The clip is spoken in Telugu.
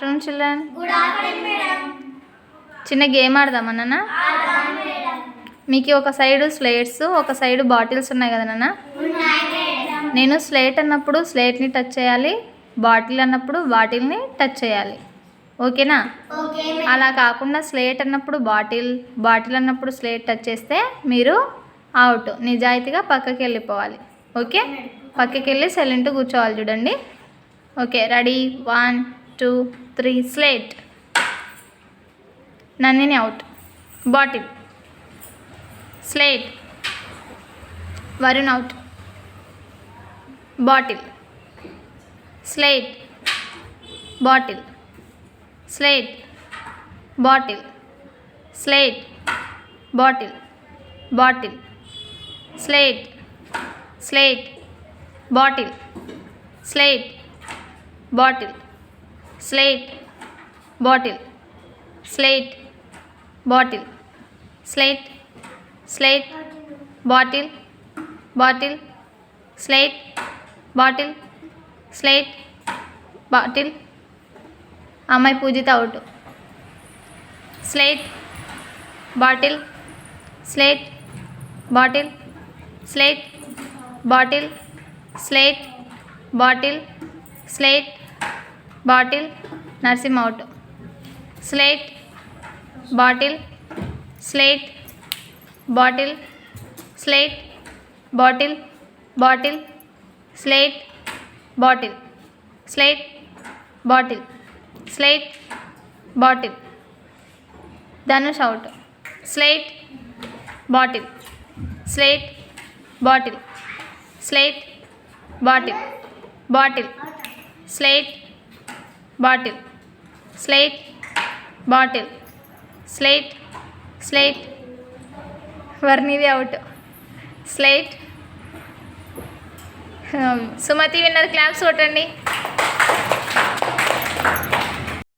afternoon, children. Good afternoon, madam. చిన్న గేమ్ ఆడదామా నాన్న? మీకు ఒక సైడ్ స్లేట్స్ ఒక సైడ్ బాటిల్స్ ఉన్నాయి కదా నాన్న? నేను స్లేట్ అన్నప్పుడు స్లేట్ని టచ్ చేయాలి, బాటిల్ అన్నప్పుడు బాటిల్ని టచ్ చేయాలి. ఓకేనా? అలా కాకుండా స్లేట్ అన్నప్పుడు బాటిల్ అన్నప్పుడు స్లేట్ టచ్ చేస్తే మీరు అవుట్. నిజాయితీగా పక్కకి వెళ్ళిపోవాలి. ఓకే, పక్కకి వెళ్ళి సైలెంట్ కూర్చోవాలి. చూడండి. Okay, ready? 1 2 3 slate. Nandini out. Bottle. Slate. Varun out. Bottle. Slate. Bottle. Slate. Bottle. Slate. Bottle. Bottle. Slate. Slate. Bottle. Slate. Bottle. Slate. Bottle. Slate. Bottle. Slate. Slate. Bottle. Bottle. Slate. Bottle. Slate. Bottle. అమ్మాయి Poojitha out. Slate. Bottle. Slate. Bottle. Slate. Bottle. Slate. Bottle. Slate. Bottle. Narsimha out. Slate. Bottle. Slate. Bottle. Slate. Bottle. Bottle. Slate. Bottle. Slate. Bottle. Slate. Bottle. Dhanush out. Slate. Bottle. Slate. Bottle. Slate. Bottle. Bottle. Slate. Bottle. Slate. Bottle. Slate. Slate. Varnidhi out. Slate. Sumathi winner. Claps కొట్టండి.